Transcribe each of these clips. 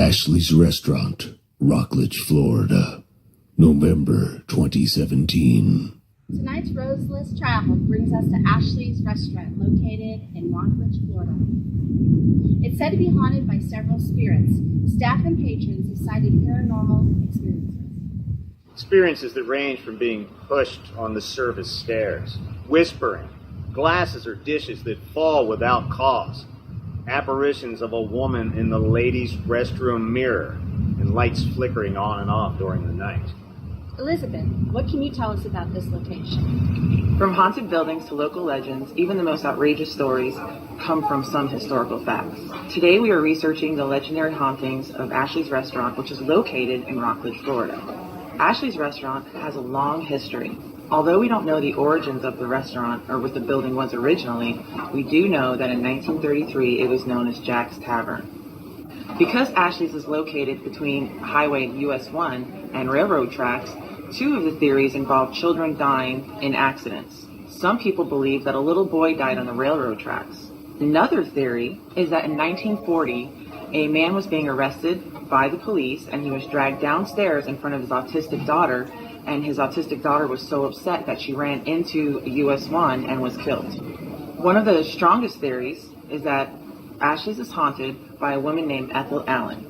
Ashley's Restaurant, Rockledge, Florida, November 2017. Tonight's Roseless Travel brings us to Ashley's Restaurant, located in Rockledge, Florida. It's said to be haunted by several spirits. Staff and patrons have cited paranormal experiences. Experiences that range from being pushed on the service stairs, whispering, glasses or dishes that fall without cause, apparitions of a woman in the ladies' restroom mirror, and lights flickering on and off during the night. Elizabeth, what can you tell us about this location? From haunted buildings to local legends, even the most outrageous stories come from some historical facts. Today we are researching the legendary hauntings of Ashley's Restaurant, which is located in Rockledge, Florida. Ashley's Restaurant has a long history. Although we don't know the origins of the restaurant or what the building was originally, we do know that in 1933 it was known as Jack's Tavern. Because Ashley's is located between Highway US 1 and railroad tracks, two of the theories involve children dying in accidents. Some people believe that a little boy died on the railroad tracks. Another theory is that in 1940, a man was being arrested by the police and he was dragged downstairs in front of his autistic daughter, and his autistic daughter was so upset that she ran into US 1 and was killed. One of the strongest theories is that Ashley's is haunted by a woman named Ethel Allen.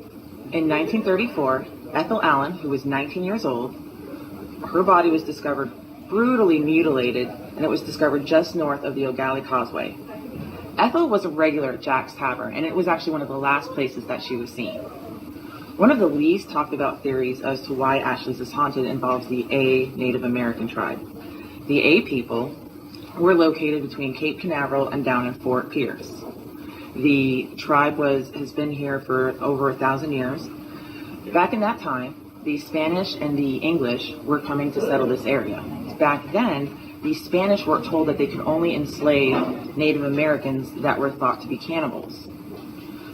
In 1934, Ethel Allen, who was 19 years old, her body was discovered brutally mutilated, and it was discovered just north of the O'Galley Causeway. Ethel was a regular at Jack's Tavern, and it was actually one of the last places that she was seen. One of the least talked about theories as to why Ashley's is haunted involves the A Native American tribe. The A people were located between Cape Canaveral and down in Fort Pierce. The tribe has been here for over 1,000 years. Back in that time, the Spanish and the English were coming to settle this area. Back then, the Spanish were told that they could only enslave Native Americans that were thought to be cannibals.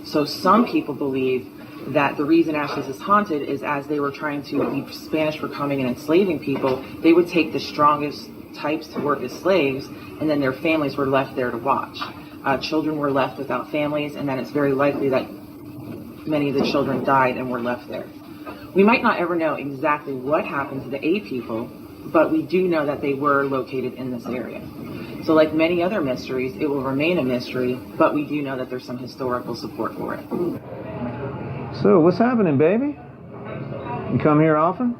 So some people believe that the reason Ashley's is haunted is as they were the Spanish were coming and enslaving people, they would take the strongest types to work as slaves, and then their families were left there to watch. Children were left without families, and then it's very likely that many of the children died and were left there. We might not ever know exactly what happened to the A people, but we do know that they were located in this area. So like many other mysteries, it will remain a mystery, but we do know that there's some historical support for it. So, what's happening, baby? You come here often?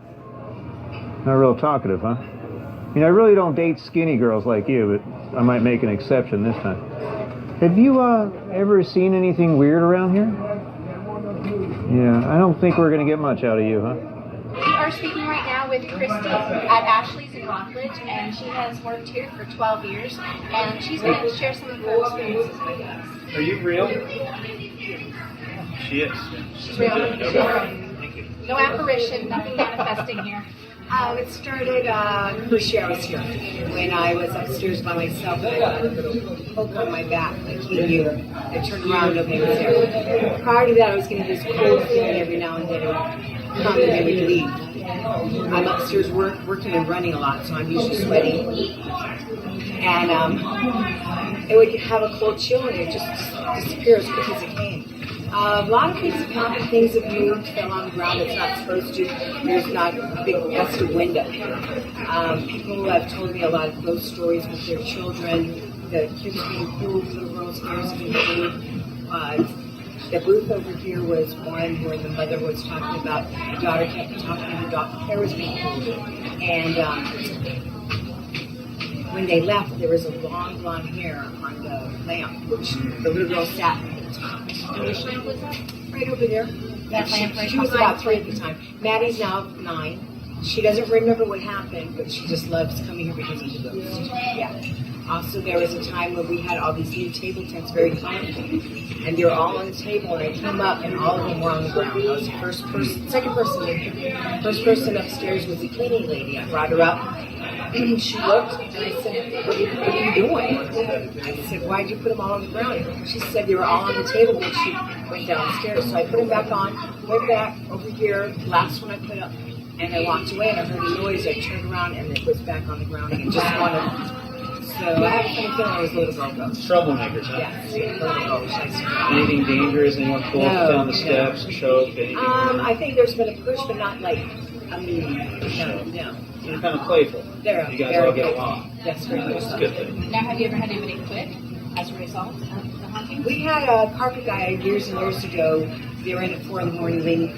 Not real talkative, huh? I really don't date skinny girls like you, but I might make an exception this time. Have you ever seen anything weird around here? Yeah, I don't think we're going to get much out of you, huh? We are speaking right now with Christy at Ashley's in Rockledge, and she has worked here for 12 years, and she's going to share some of her experiences with us. Are you real? She is. She's real. Thank you. No apparition, nothing manifesting here. It started first year I was here when I was upstairs by myself. I had a little poke on my back, like he knew. I turned around, nobody was there. Prior to that, I was getting this cold feeling every now and then. It would come and then we'd leave. I'm upstairs working and running a lot, so I'm usually sweating. And it would have a cold chill and it just disappear as quick as it came. A lot of things have happened. Things have moved, fell on the ground it's not supposed to. There's not a big gusty window. People have told me a lot of ghost stories with their children. The kids being pulled, little girls' ears being pulled. The booth over here was one where the mother was talking about the daughter kept talking to her daughter. Hair was being pulled. And when they left, there was a long blonde hair on the lamp, which the little girl sat at the top. Which lamp was that? Right over there. That lamp right She was behind about 3 at the time. Maddie's now 9. She doesn't remember what happened, but she just loves coming here because of the ghost. Yeah. Also, there was a time when we had all these new table tents, very comfy, and they were all on the table, and I came up, and all of them were on the ground. I was the second person in here. First person upstairs was the cleaning lady. I brought her up. She looked, and I said, what are you doing? I said, why'd you put them all on the ground? She said they were all on the table when she went downstairs. So I put them back on, went back over here, last one I put up, and I walked away, and I heard a noise. I turned around, and it was back on the ground, and it just wanted. So I have a funny feeling I was a little girl ghost. Troublemakers, huh? Yeah, little girl ghost. Anything dangerous? Anyone fall down the steps, choke, anything? I think there's been a push, but not like, no. You're kind of playful. You guys all get along. That's very That's a good thing. Now, have you ever had anybody quit as a result of the haunting? We had a carpet guy years and years ago. They were in at 4 a.m. laying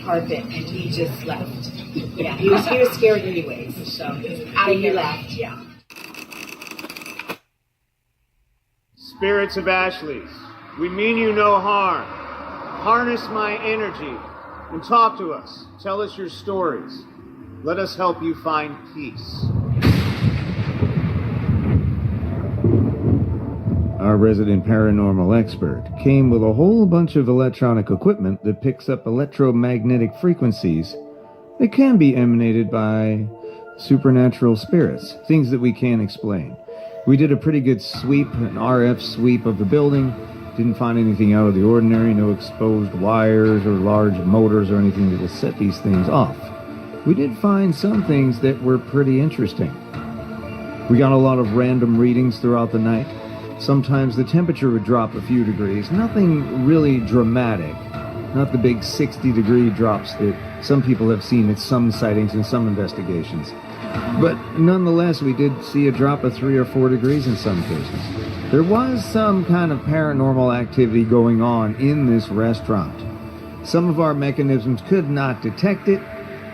carpet, and he just left. Yeah, he was scared anyways, so he left. Yeah. Spirits of Ashley's, we mean you no harm. Harness my energy and talk to us. Tell us your stories. Let us help you find peace. Our resident paranormal expert came with a whole bunch of electronic equipment that picks up electromagnetic frequencies that can be emanated by supernatural spirits, things that we can't explain. We did a pretty good sweep, an RF sweep of the building. Didn't find anything out of the ordinary, no exposed wires or large motors or anything that will set these things off. We did find some things that were pretty interesting. We got a lot of random readings throughout the night. Sometimes the temperature would drop a few degrees. Nothing really dramatic. Not the big 60-degree drops that some people have seen at some sightings and some investigations. But nonetheless, we did see a drop of 3 or 4 degrees in some cases. There was some kind of paranormal activity going on in this restaurant. Some of our mechanisms could not detect it,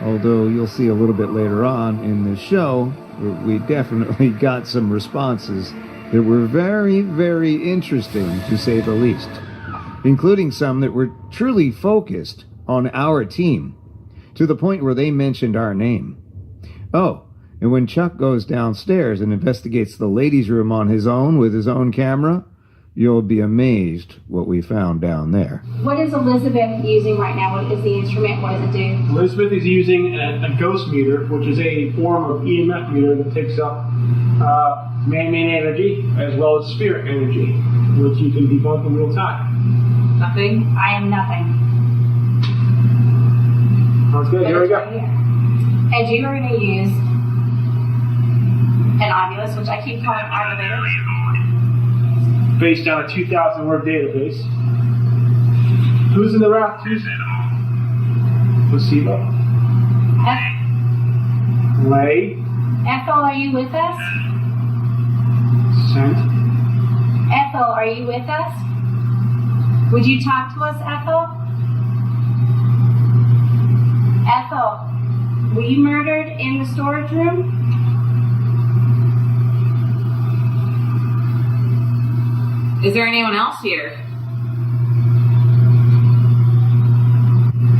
although you'll see a little bit later on in the show, we definitely got some responses that were very, very interesting, to say the least, including some that were truly focused on our team, to the point where they mentioned our name. Oh, and when Chuck goes downstairs and investigates the ladies' room on his own with his own camera, you'll be amazed what we found down there. What is Elizabeth using right now? What is the instrument? What does it do? Elizabeth is using a ghost meter, which is a form of EMF meter that takes up man-made energy as well as spirit energy, which you can debunk in real time. Nothing? I am nothing. Sounds good. Here we go. Right here. And you are going to use an Ovilus, which I keep calling Ovilus. Based on a 2,000-word database. Who's in the raft? Placebo. Lay. Ethel, are you with us? Scent. Ethel, are you with us? Would you talk to us, Ethel? Ethel, were you murdered in the storage room? Is there anyone else here?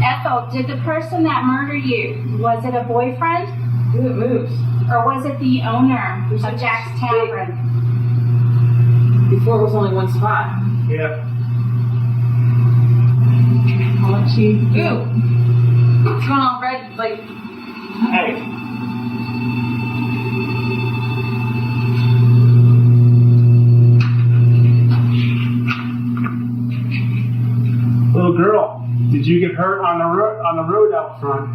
Ethel, did the person that murdered you, was it a boyfriend? Ooh, it moves. Or was it the owner of Jack's Tavern? Before it was only one spot. Yeah. I'll let you. Ooh! It's going all red, like. Hey. Little girl, did you get hurt on the road out front?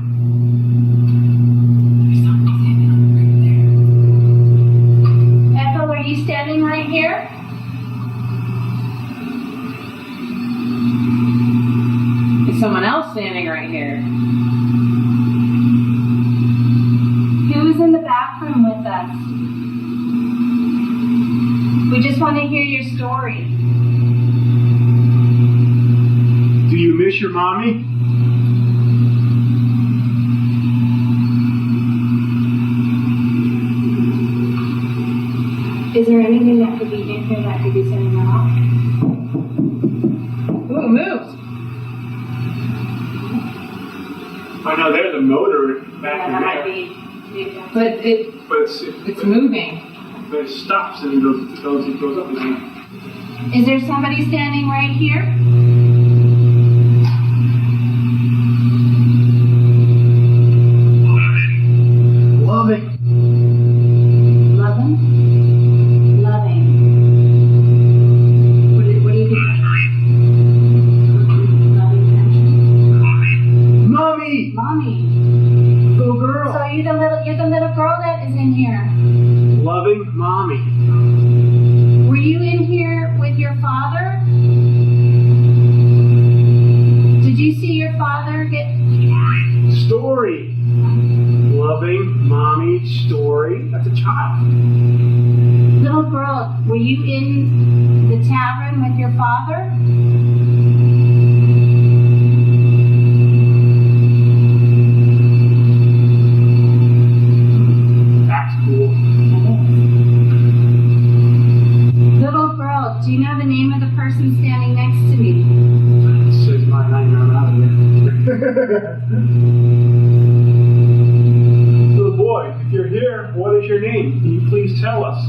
Ethel, are you standing right here? Is someone else standing right here? Who is in the bathroom with us? We just want to hear your story. Do you miss your mommy? Is there anything that could be in here that could be sending that off? Ooh, it moves. I know there's a motor back in That might there. be. But it's moving. But it stops and it goes up again. Is there somebody standing right here? Loving. Loving? Loving. What do you think? Loving connection? Mommy! Mommy. Little girl. So you're the little girl that is in here. Loving mommy. Were you in here with your father? Did you see your father get... Story. Loving mommy. Story. That's a child. Little girl, were you in the tavern with your father? That's cool. Little girl, do you know the name of the person standing next to me? This is my nightmare. I'm out of here. Little boy, if you're here, what is your name? Can you please tell us?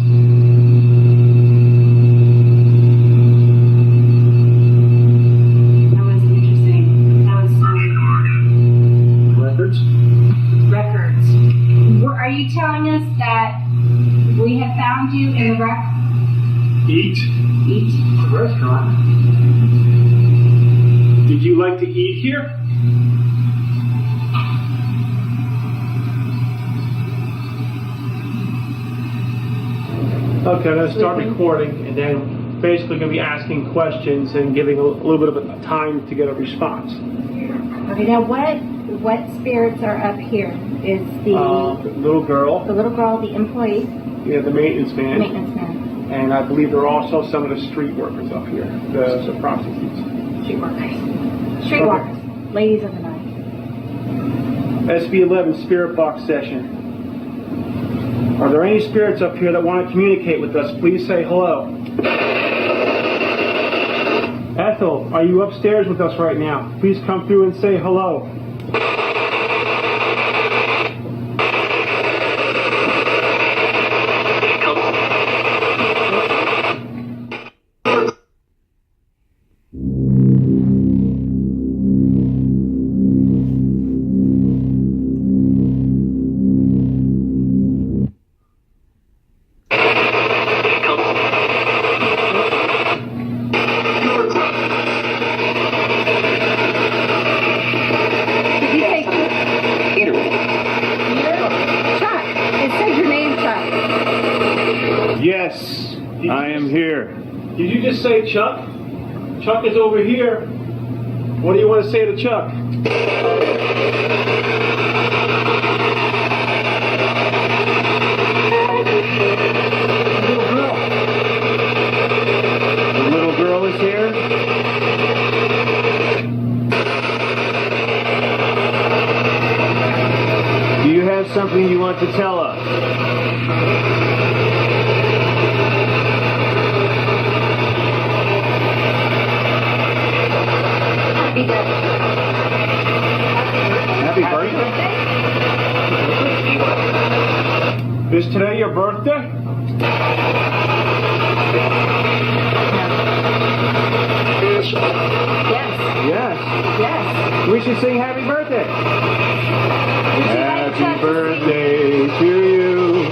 That was interesting. That was so... Records? Records. Are you telling us that we have found you in the Eat. Eat? A restaurant. Did you like to eat here? Okay, I'm going to start recording, and then basically going to be asking questions and giving a little bit of a time to get a response. Okay, now what spirits are up here? Is the little girl, the little girl, the employee, the maintenance man, maintenance man, and I believe there are also some of the street workers up here, the prostitutes. streetwalkers, ladies of the night. SB11 Spirit Box session. Are there any spirits up here that want to communicate with us? Please say hello. Ethel, are you upstairs with us right now? Please come through and say hello. Yes, I am here. Did you just say Chuck? Chuck is over here. What do you want to say to Chuck? Little girl. The little girl is here. Do you have something you want to tell us? Happy birthday? Is today your birthday? Yes. We should sing happy birthday. Happy birthday to you.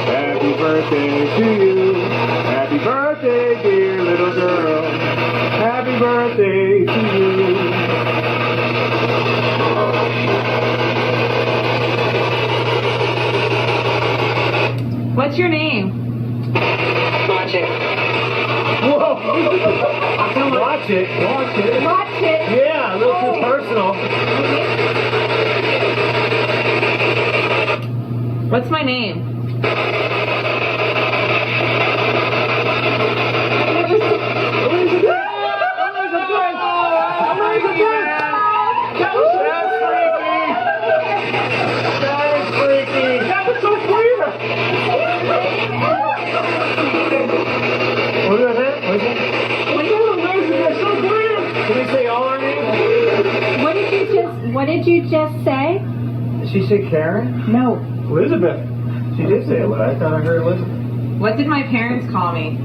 Happy birthday to you. Happy birthday, dear little girl. Happy birthday to you. What's your name? Watch it. Whoa! Watch it. Watch it. Yeah, a little too personal. What's my name? What did you just say? Did she say Karen? No. Elizabeth. She did say it. I thought I heard Elizabeth. What did my parents call me?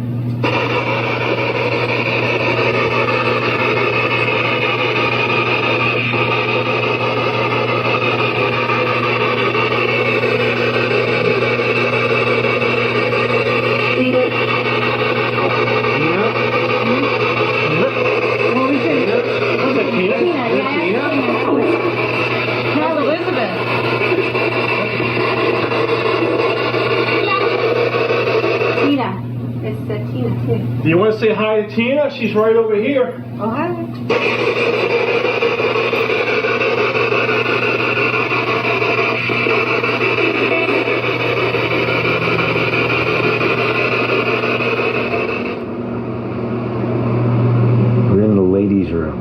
Do you want to say hi to Tina? She's right over here. Oh, hi. We're in the ladies' room.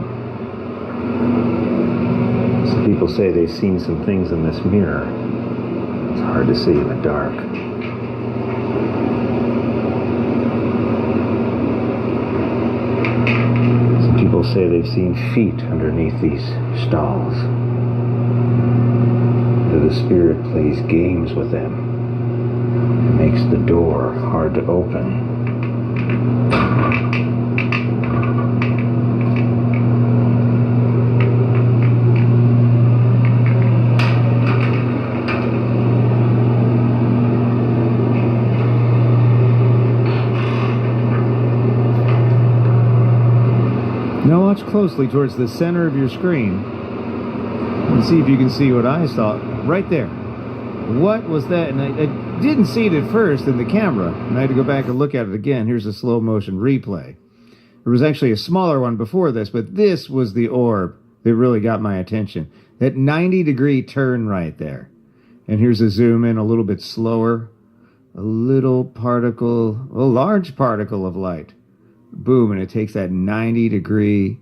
Some people say they've seen some things in this mirror. It's hard to see in the dark. Some people say they've seen feet underneath these stalls. That the spirit plays games with them. It makes the door hard to open. Now watch closely towards the center of your screen and see if you can see what I saw right there. What was that? And I didn't see it at first in the camera, and I had to go back and look at it again. Here's a slow motion replay. There was actually a smaller one before this, but this was the orb that really got my attention. That 90-degree turn right there. And here's a zoom in a little bit slower. A little particle, a large particle of light. Boom, and it takes that 90-degree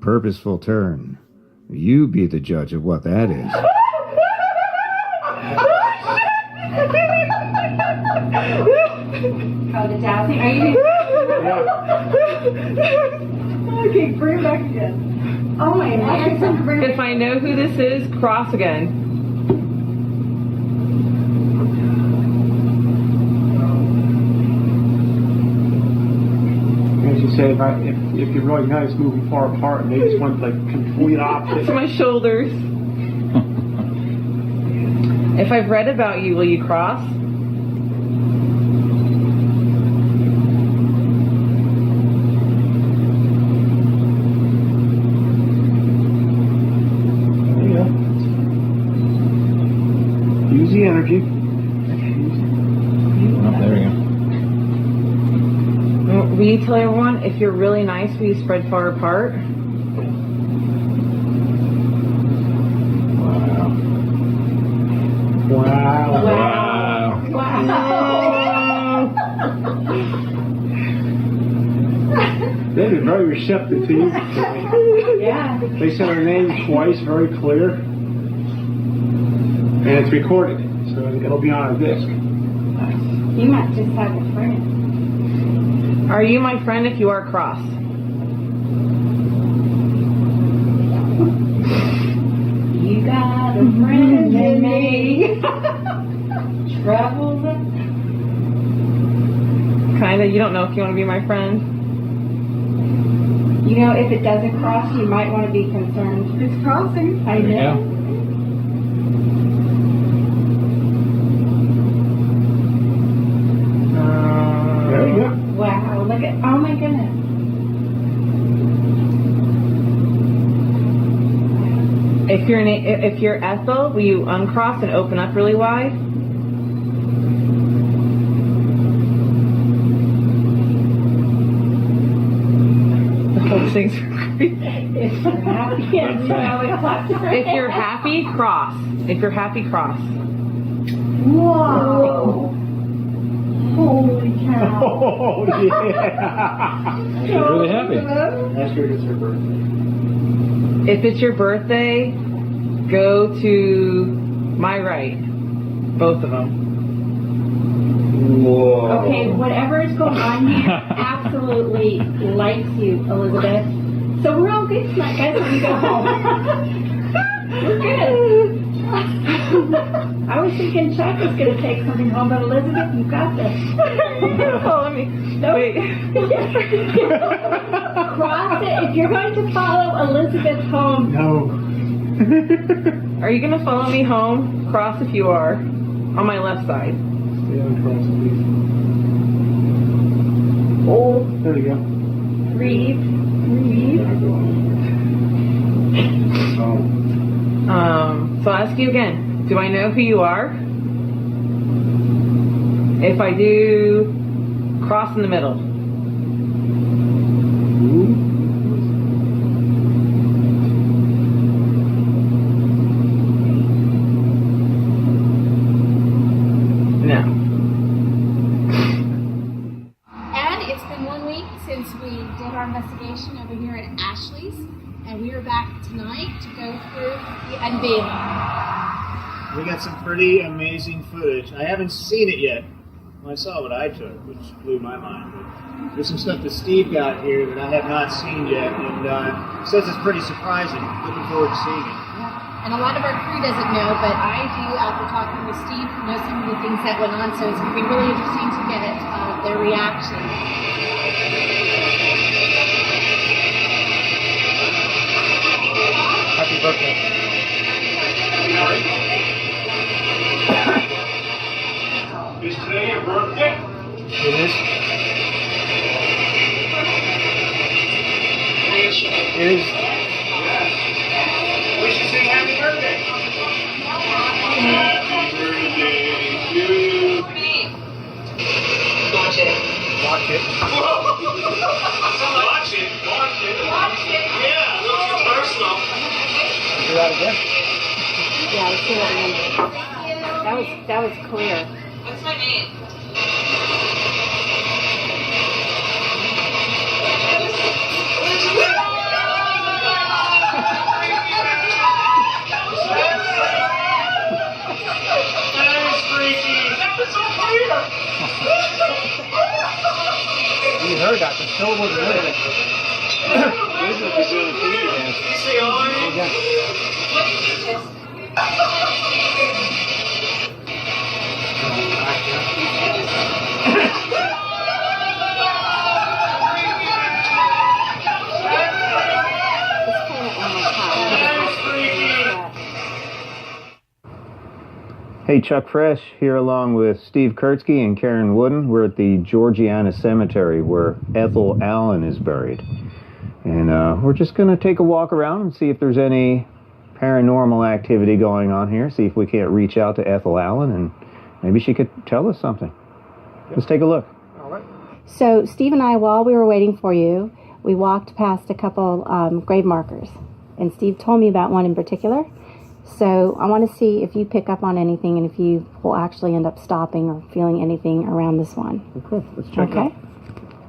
purposeful turn. You be the judge of what that is. Oh, the dowsing? Are you... Okay, bring it back again. Oh my God. If I know who this is, cross again. As you say, if you're really nice, moving far apart, and they just went like complete opposite. To my shoulders. If I've read about you, will you cross? Use the energy. Oh, there we go. Will you tell everyone, if you're really nice, will you spread far apart? Wow. They've been very receptive to you. Yeah. They said her name twice, very clear. And it's recorded, so it'll be on a disc. You might just have a friend. Are you my friend if you are cross? You got a friend in me. Trouble. Kinda, you don't know if you want to be my friend? You know, if it doesn't cross, you might want to be concerned. It's crossing. I know. There you go. Wow, look at, oh my goodness. If you're Ethel, will you uncross and open up really wide? The whole thing's If you're happy, If you're happy, cross. If you're happy, cross. Whoa. Holy cow. Oh, yeah. She's really happy. Ask her if it's her birthday. If it's your birthday, go to my right. Both of them. Whoa. Okay, whatever is going on here absolutely likes you, Elizabeth. So we're all good tonight, guys, when we go home. We're good. I was thinking Chuck was going to take something home, but Elizabeth, you got this. Follow me. No. Wait. Cross it. If you're going to follow Elizabeth home. No. Are you going to follow me home? Cross if you are. On my left side. Stay on cross, please. Oh, There you go. breathe. So I'll ask you again. Do I know who you are? If I do, cross in the middle. back tonight to go through the unveiling. We got some pretty amazing footage. I haven't seen it yet. I saw what I took, which blew my mind. But there's some stuff that Steve got here that I have not seen yet, and says it's pretty surprising. Looking forward to seeing it. Yeah. And a lot of our crew doesn't know, but I do, after talking with Steve, know some of the things that went on, so it's going to be really interesting to get their reaction. Happy birthday. Is today your birthday? It is. It is. We should sing happy birthday. Happy birthday to you. Watch it. Watch it. Watch it. Watch it. Watch it. Yeah, a little too personal. Do that again. Yeah, let's do that again. That was clear. What's my name? You heard that. The show was good. This is just doing a TV dance. Say hi. Hey, Chuck Fresh here along with Steve Kurtzky and Karen Wooden. We're at the Georgiana Cemetery where Ethel Allen is buried. And we're just going to take a walk around and see if there's any paranormal activity going on here. See if we can't reach out to Ethel Allen and maybe she could tell us something. Let's take a look. All right. So Steve and I, while we were waiting for you, we walked past a couple grave markers. And Steve told me about one in particular. So I want to see if you pick up on anything and if you will actually end up stopping or feeling anything around this one. Okay, let's check it out. Okay?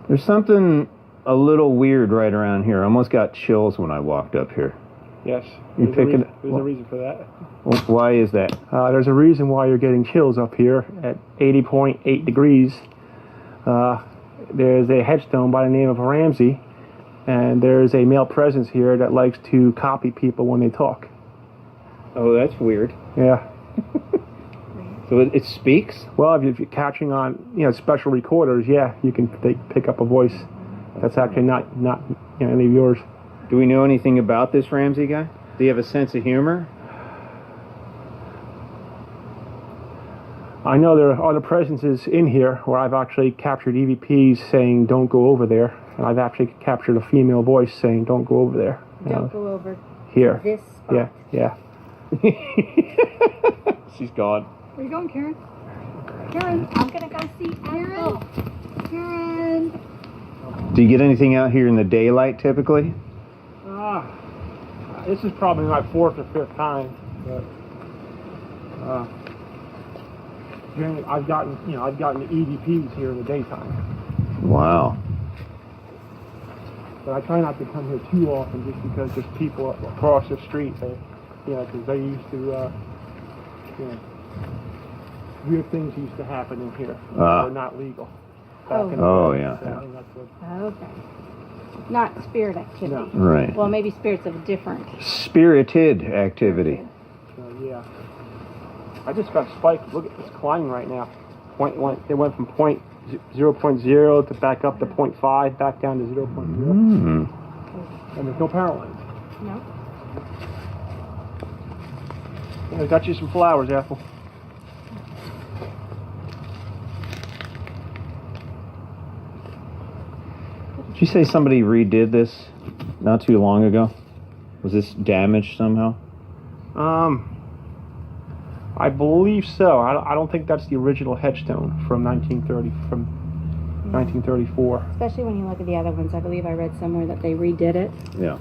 There's something a little weird right around here. I almost got chills when I walked up here. Yes. You There's picking? a reason for that. Well, why is that? There's a reason why you're getting chills up here at 80.8 degrees. There's a headstone by the name of Ramsey, and there's a male presence here that likes to copy people when they talk. Oh, that's weird. Yeah. So it speaks? Well, if you're catching on, special recorders, yeah, you can pick up a voice that's actually not any of yours. Do we know anything about this Ramsey guy? Do you have a sense of humor? I know there are other presences in here where I've actually captured EVPs saying, "Don't go over there," and I've actually captured a female voice saying, "Don't go over there." Don't go over here. this spot. Yeah. She's gone. Where you going, Karen? Karen, I'm going to go see Ethel. Karen. Do you get anything out here in the daylight typically? This is probably my fourth or fifth time, but generally I've gotten the EVPs here in the daytime. Wow. But I try not to come here too often just because there's people across the street that, because they used to, weird things used to happen in here. They're not legal. Back in the day. Yeah. So that's what, Okay. Not spirit activity. No. Right. Well, maybe spirits of a different. Spirited activity. yeah. I just got spiked. Look, it's climbing right now. It went from 0.0 to back up to 0.5, back down to 0.0. And there's no power lines. No. I got you some flowers, Ethel. Did you say somebody redid this not too long ago? Was this damaged somehow? I believe so. I don't think that's the original headstone from 1934. Especially when you look at the other ones. I believe I read somewhere that they redid it. Yeah.